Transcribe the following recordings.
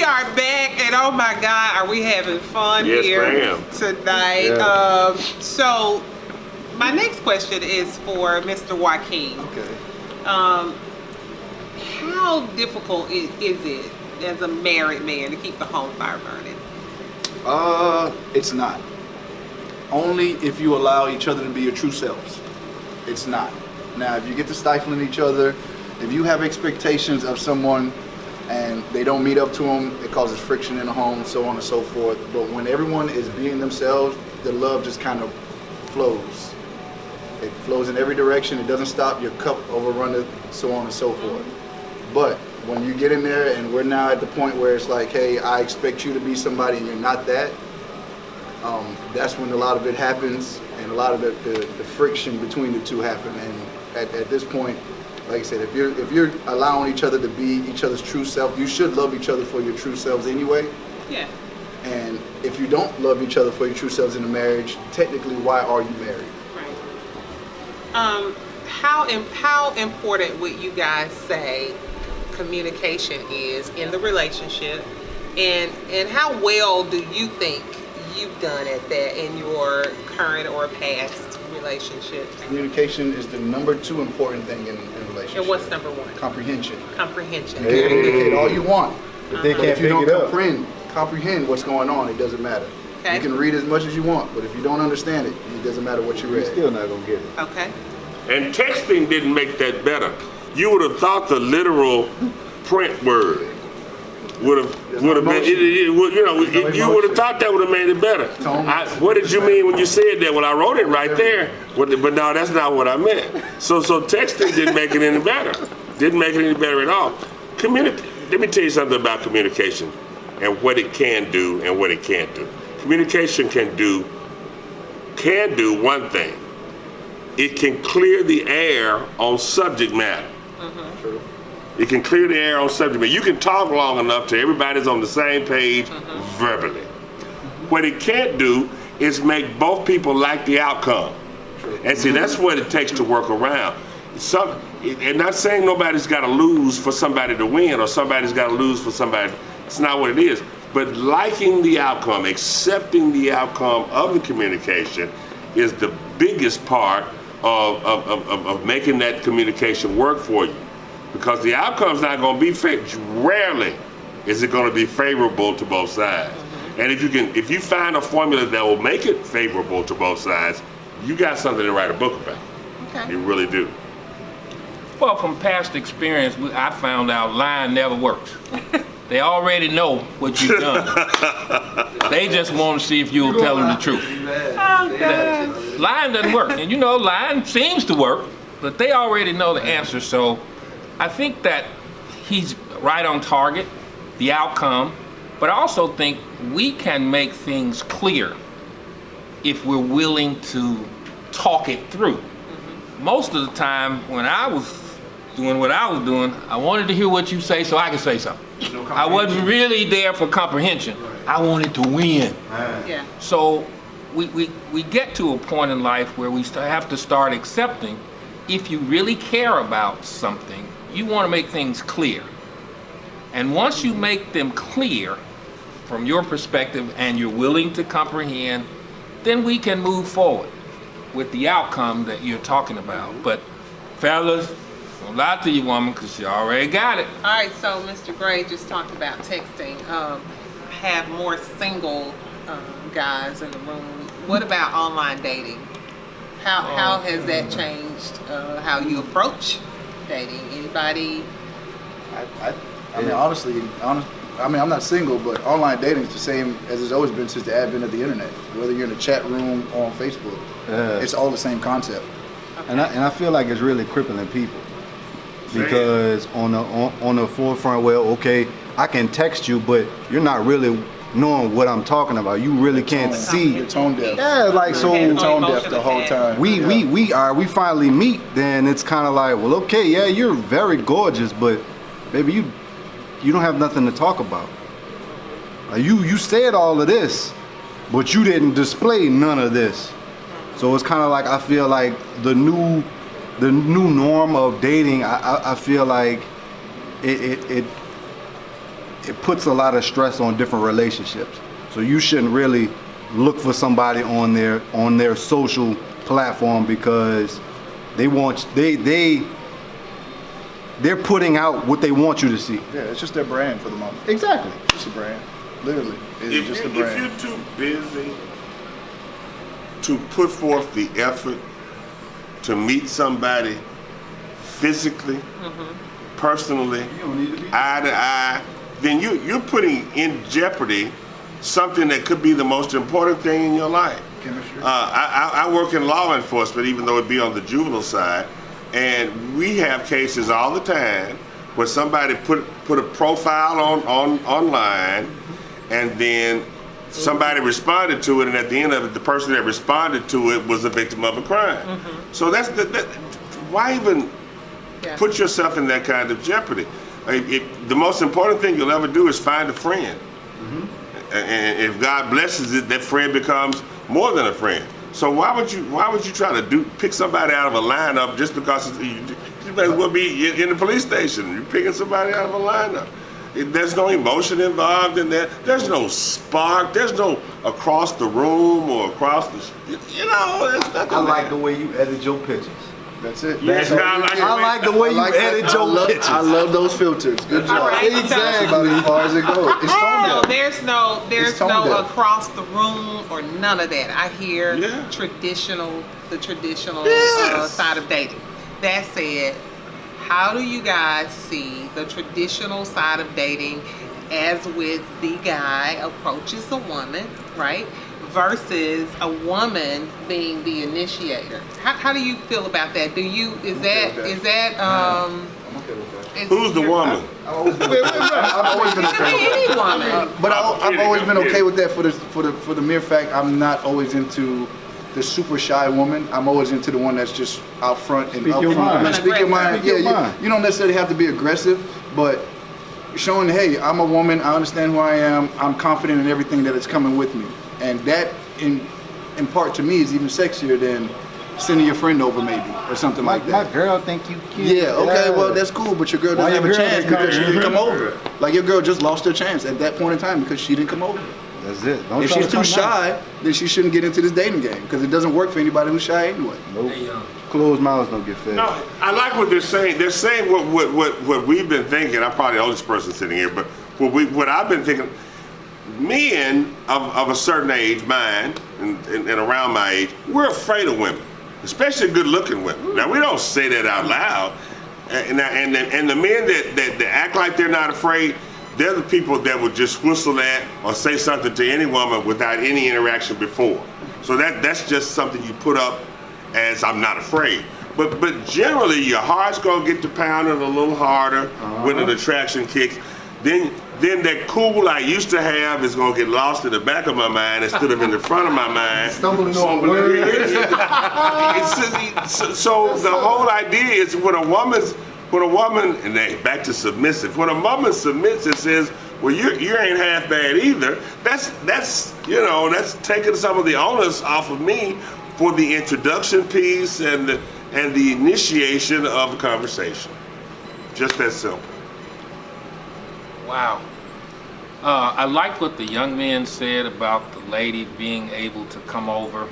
We are back, and oh my God, are we having fun here tonight? Yeah. So, my next question is for Mr. Joaquin. Okay. How difficult is it as a married man to keep the home fire burning? It's not. Only if you allow each other to be your true selves. It's not. Now, if you get to stifling each other, if you have expectations of someone and they don't meet up to them, it causes friction in the home, so on and so forth. But when everyone is being themselves, the love just kind of flows. It flows in every direction. It doesn't stop. Your cup overrunneth, so on and so forth. But when you get in there and we're now at the point where it's like, hey, I expect you to be somebody and you're not that, that's when a lot of it happens and a lot of the friction between the two happen. And at this point, like I said, if you're allowing each other to be each other's true self, you should love each other for your true selves anyway. Yeah. And if you don't love each other for your true selves in a marriage, technically, why are you married? Right. How important would you guys say communication is in the relationship, and how well do you think you've done at that in your current or past relationships? Communication is the number 2 important thing in a relationship. And what's number 1? Comprehension. Comprehension. You can communicate all you want. If they But can't if you pick don't it up. comprehend what's going on, it doesn't matter. Okay. You can read as much as you want, but if you don't understand it, it doesn't matter what you read. You're still not gonna get it. Okay. And texting didn't make that better. You would have thought the literal print word would have been. You would have thought that would have made it better. What did you mean when you said that? Well, I wrote it right there, but no, that's not what I meant. So texting didn't make it any better. Didn't make it any better at all. Let me tell you something about communication and what it can do and what it can't do. Communication can do one thing. It can clear the air on subject matter. True. It can clear the air on subject matter. You can talk long enough till everybody's on the same page verbally. What it can't do is make both people like the outcome. And see, that's what it takes to work around. And not saying nobody's got to lose for somebody to win or somebody's got to lose for somebody. It's not what it is. But liking the outcome, accepting the outcome of the communication is the biggest part of making that communication work for you. Because the outcome's not going to be rarely is it going to be favorable to both sides. And if you find a formula that will make it favorable to both sides, you got something to write a book about. Okay. You really do. Well, from past experience, I found out lying never works. They already know what you've done. They just want to see if you'll tell them the truth. Oh, God. Lying doesn't work. And lying seems to work, but they already know the answer. So I think that he's right on target, the outcome, but I also think we can make things clear if we're willing to talk it through. Most of the time when I was doing what I was doing, I wanted to hear what you say so I could say something. I wasn't really there for comprehension. I wanted to win. Yeah. So we get to a point in life where we have to start accepting if you really care about something, you want to make things clear. And once you make them clear from your perspective and you're willing to comprehend, then we can move forward with the outcome that you're talking about. But fellas, don't lie to your woman because she already got it. All right, so Mr. Gray just talked about texting. Have more single guys in the room. What about online dating? How has that changed how you approach dating? Anybody? I mean, honestly, I'm not single, but online dating is the same as it's always been since the advent of the internet. Whether you're in a chat room or on Facebook, it's all the same concept. And I feel like it's really crippling people because on the forefront, well, okay, I can text you, but you're not really knowing what I'm talking about. You really can't see. You're tone deaf. Yeah, like so. You're tone deaf the whole time. We finally meet. Then it's kind of like, well, okay, yeah, you're very gorgeous, but baby, you don't have nothing to talk about. You said all of this, but you didn't display none of this. So it's kind of like I feel like the new norm of dating. I feel like it it puts a lot of stress on different relationships. So you shouldn't really look for somebody on their social platform because they're putting out what they want you to see. Yeah, it's just their brand for the moment. Exactly. It's a brand. Literally. It's If, just a if brand. you're too busy to put forth the effort to meet somebody physically, personally, You don't need to be. eye to eye, then you're putting in jeopardy something that could be the most important thing in your life. Chemistry. I work in law enforcement, even though it be on the juvenile side, and we have cases all the time where somebody put a profile online, and then somebody responded to it, and at the end of it, the person that responded to it was a victim of a crime. So that's why even Yeah. put yourself in that kind of jeopardy? The most important thing you'll ever do is find a friend. And if God blesses it, that friend becomes more than a friend. So why would you try to pick somebody out of a lineup just because you might as well be in the police station? You're picking somebody out of a lineup. There's no emotion involved in that. There's no spark. There's no across the room or across the, there's nothing. I like the there. way you edit your pictures. That's it. Yes, That's I all. like it. I like the way you edit I your love, pictures. I love those filters. Good job. All right, so- That's about as far as it goes. It's tone So deaf. there's It's tone no deaf. across the room or none of that. I hear Yeah. the traditional Yes. side of dating. That said, how do you guys see the traditional side of dating as with the guy approaches a woman, right? Versus a woman being the initiator. How do you feel about that? I'm okay with that. I'm okay with that. Who's the woman? I've always been It could okay be with that. any woman. But I've always been Get it. okay with that for the mere fact I'm not always into the super shy woman. I'm always into the one that's just out front and Speak up your front. mind. Speak your mind. Speak your Yeah, mind. you don't necessarily have to be aggressive, but showing, hey, I'm a woman. I understand who I am. I'm confident in everything that is coming with me, and that in part to me is even sexier than sending your friend over maybe or something like My that. girl think you cute. Yeah, okay, well that's cool, but your girl Why doesn't have your a girl chance didn't come because she over? didn't come over. Like your girl just lost her chance at that point in time because she didn't come over. That's it. Don't If try she's to too come down. shy, then she shouldn't get into this dating game because it doesn't work for anybody who's shy anyway. Nope. Closed mouths don't get fed. No, I like what they're saying. They're saying what we've been thinking. I'm probably the oldest person sitting here, but what I've been thinking. Men of a certain age, mine and around my age, we're afraid of women, especially good-looking women. Now we don't say that out loud, and the men that act like they're not afraid, they're the people that would just whistle at or say something to any woman without any interaction before. So that's just something you put up as I'm not afraid. But generally your heart's gonna get to pounding a little harder when an attraction kicks. Then that cool I used to have is gonna get lost in the back of my mind instead of in the front of my mind. Stumbling over words. So the whole idea is when a woman, and then back to submissive, when a woman submits and says, well, you ain't half bad either, that's taking some of the onus off of me for the introduction piece and the initiation of a conversation. Just that simple. Wow. I like what the young man said about the lady being able to come over,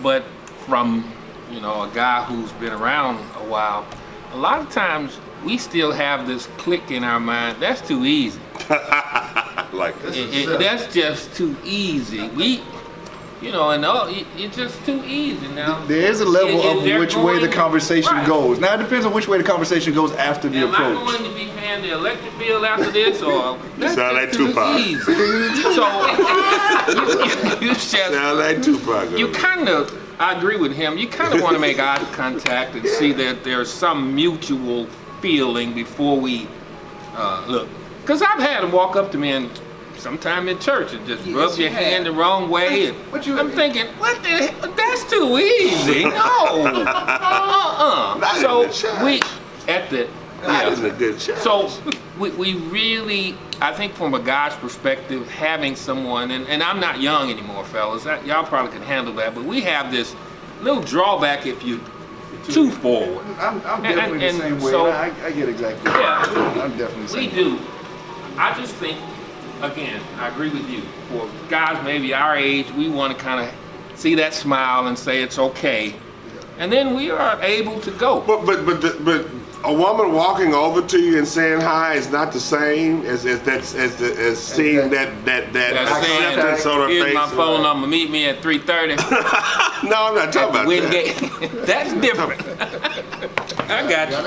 but from a guy who's been around a while, a lot of times we still have this click in our mind. That's too easy. Like this. That's just too easy. It's just too easy now. There is a level If of they're which way the going- conversation Right. goes. Now it depends on which way the conversation goes after the Am I approach. going to be paying the electric bill after this, or that's sound like just too Tupac. easy? So you just Sound like Tupac. you kind of, I agree with him. You kind of want to make eye contact and see that there's some mutual feeling before we look. Because I've had them walk up to me and sometime in church and just Yes, rub you your hand have. the wrong way. And But you- I'm thinking, what the hell? That's too easy. No. Not So in the church. we, at the, That is yeah. a good church. So we really, I think from a guy's perspective, having someone, and I'm not young anymore, fellas. Y'all probably can handle that, but we have this little drawback if you too forward. I'm definitely And the same way. so- I get exactly. Yeah. I'm definitely the We same. do. I just think, again, I agree with you. For guys maybe our age, we want to kind of see that smile and say it's okay, and then we are able to go. But a woman walking over to you and saying hi is not the same as seeing that acceptance on her Here's face. my phone number. Meet me at 3:30. No, I'm not talking about Wingate. that. That's different. I got you.